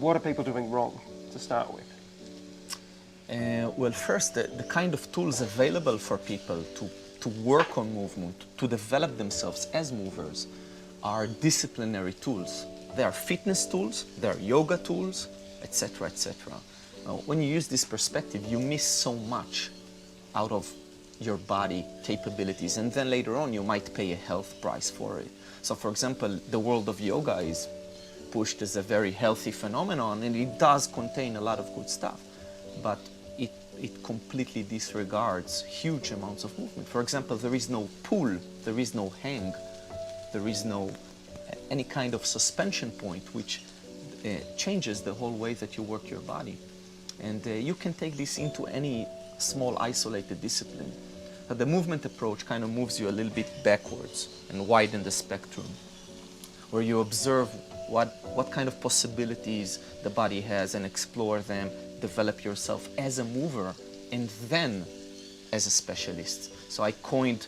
What are people doing wrong to start with? Well, first, the kind of tools available for people to work on movement, to develop themselves as movers, are disciplinary tools. They are fitness tools, they are yoga tools, etc., etc. When you use this perspective, you miss so much out of your body capabilities, and then later on you might pay a health price for it. So, for example, the world of yoga is pushed as a very healthy phenomenon, and it does contain a lot of good stuff, but it completely disregards huge amounts of movement. For example, there is no pull, there is no hang, there is no any kind of suspension point, which changes the whole way that you work your body. And you can take this into any small isolated discipline. But the movement approach kind of moves you a little bit backwards and widen the spectrum, where you observe what kind of possibilities the body has and explore them, develop yourself as a mover and then as a specialist. So I coined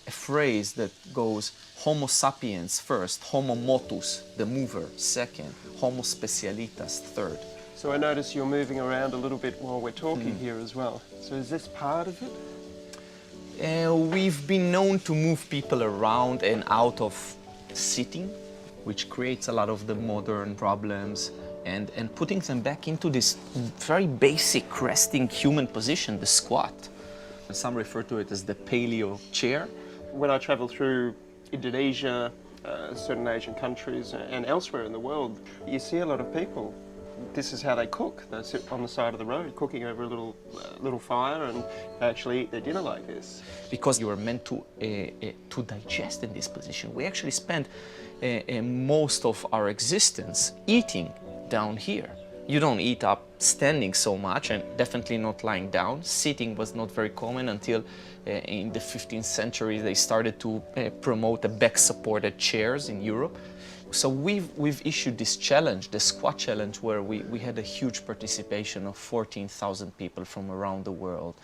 a phrase that goes Homo sapiens first, Homo motus, the mover, second, Homo specialitas, third. So I notice you're moving around a little bit while we're talking here as well. So is this part of it? We've been known to move people around and out of sitting, which creates a lot of the modern problems, and putting them back into this very basic resting human position, the squat. Some refer to it as the paleo chair. When I travel through Indonesia, certain Asian countries and elsewhere in the world, you see a lot of people. This is how they cook. They sit on the side of the road cooking over a little fire and actually eat their dinner like this. Because you are meant to digest in this position. We actually spend most of our existence eating down here. You don't eat up standing so much, and definitely not lying down. Sitting was not very common until in the 15th century they started to promote the back-supported chairs in Europe. So we've issued this challenge, the squat challenge, where we had a huge participation of 14,000 people from around the world.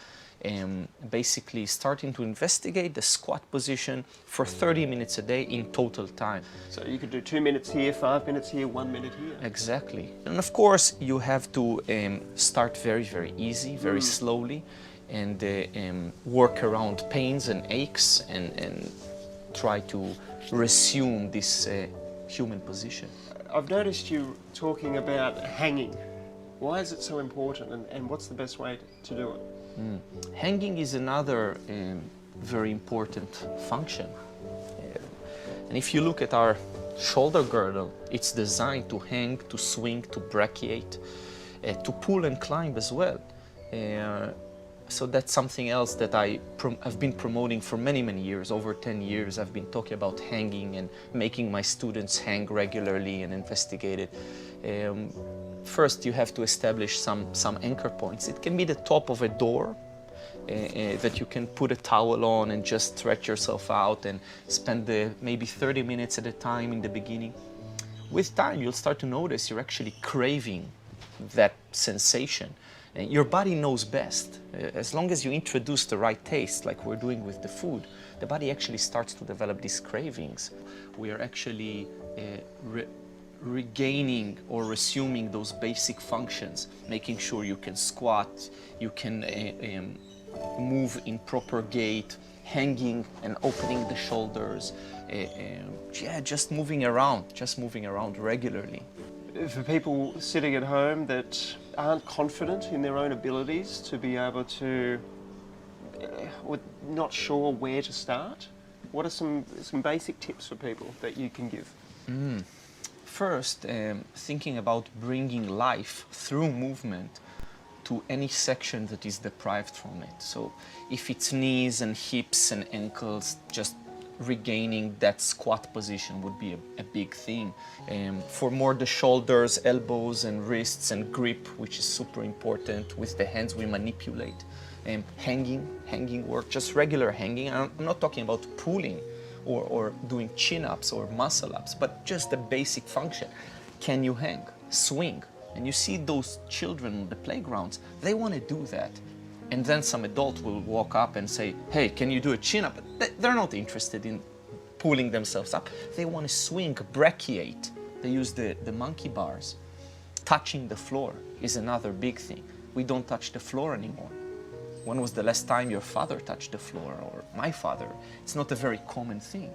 Basically starting to investigate the squat position for 30 minutes a day in total time. So you could do 2 minutes here, 5 minutes here, 1 minute here. Exactly. And of course you have to start very, very easy, very slowly, and work around pains and aches and try to resume this human position. I've noticed you talking about hanging. Why is it so important, and what's the best way to do it? Hanging is another very important function. And if you look at our shoulder girdle, it's designed to hang, to swing, to brachiate, to pull and climb as well. So that's something else that I've been promoting for many, many years. Over 10 years I've been talking about hanging and making my students hang regularly and investigate it. First, you have to establish some anchor points. It can be the top of a door that you can put a towel on and just stretch yourself out and spend maybe 30 minutes at a time in the beginning. With time, you'll start to notice you're actually craving that sensation. And your body knows best. As long as you introduce the right taste, like we're doing with the food, the body actually starts to develop these cravings. We are actually regaining or resuming those basic functions, making sure you can squat, you can move in proper gait, hanging and opening the shoulders, just moving around regularly. For people sitting at home that aren't confident in their own abilities to be able to, or not sure where to start, what are some basic tips for people that you can give? First, thinking about bringing life through movement to any section that is deprived from it. So if it's knees and hips and ankles, just regaining that squat position would be a big thing. For more the shoulders, elbows and wrists and grip, which is super important. With the hands we manipulate. Hanging work, just regular hanging. I'm not talking about pulling or doing chin-ups or muscle-ups, but just the basic function. Can you hang? Swing. And you see those children on the playgrounds, they want to do that. And then some adult will walk up and say, hey, can you do a chin-up? They're not interested in pulling themselves up. They want to swing, brachiate. They use the monkey bars. Touching the floor is another big thing. We don't touch the floor anymore. When was the last time your father touched the floor, or my father? It's not a very common thing.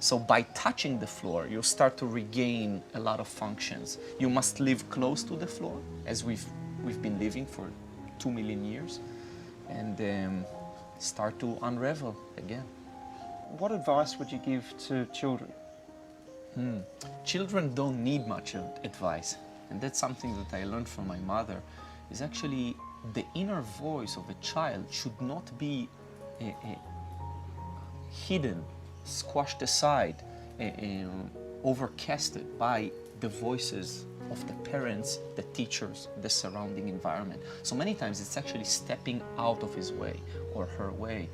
So by touching the floor, you'll start to regain a lot of functions. You must live close to the floor, as we've been living for 2 million years, and start to unravel again. What advice would you give to children? Children don't need much advice, and that's something that I learned from my mother, is actually the inner voice of a child should not be hidden, squashed aside, overcasted by the voices of the parents, the teachers, the surrounding environment. So many times it's actually stepping out of his way or her way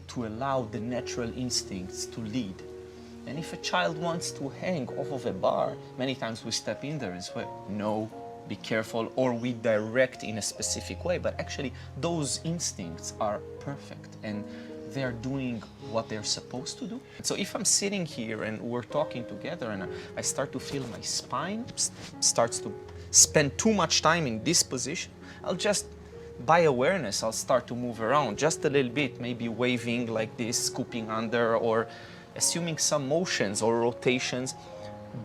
to allow the natural instincts to lead. And if a child wants to hang off of a bar, many times we step in there and say, no, be careful, or we direct in a specific way. But actually, those instincts are perfect, and they're doing what they're supposed to do. So if I'm sitting here and we're talking together and I start to feel my spine starts to spend too much time in this position, I'll just, by awareness, I'll start to move around just a little bit, maybe waving like this, scooping under, or assuming some motions or rotations.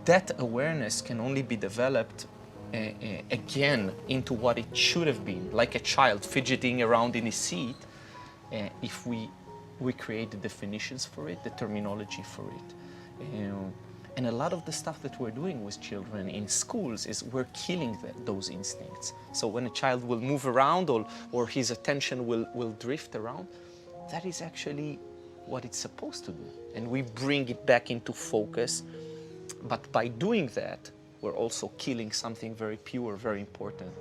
That awareness can only be developed again into what it should have been, like a child fidgeting around in his seat, if we create the definitions for it, the terminology for it. And a lot of the stuff that we're doing with children in schools is we're killing those instincts. So when a child will move around or his attention will drift around, that is actually what it's supposed to do. And we bring it back into focus. But by doing that, we're also killing something very pure, very important.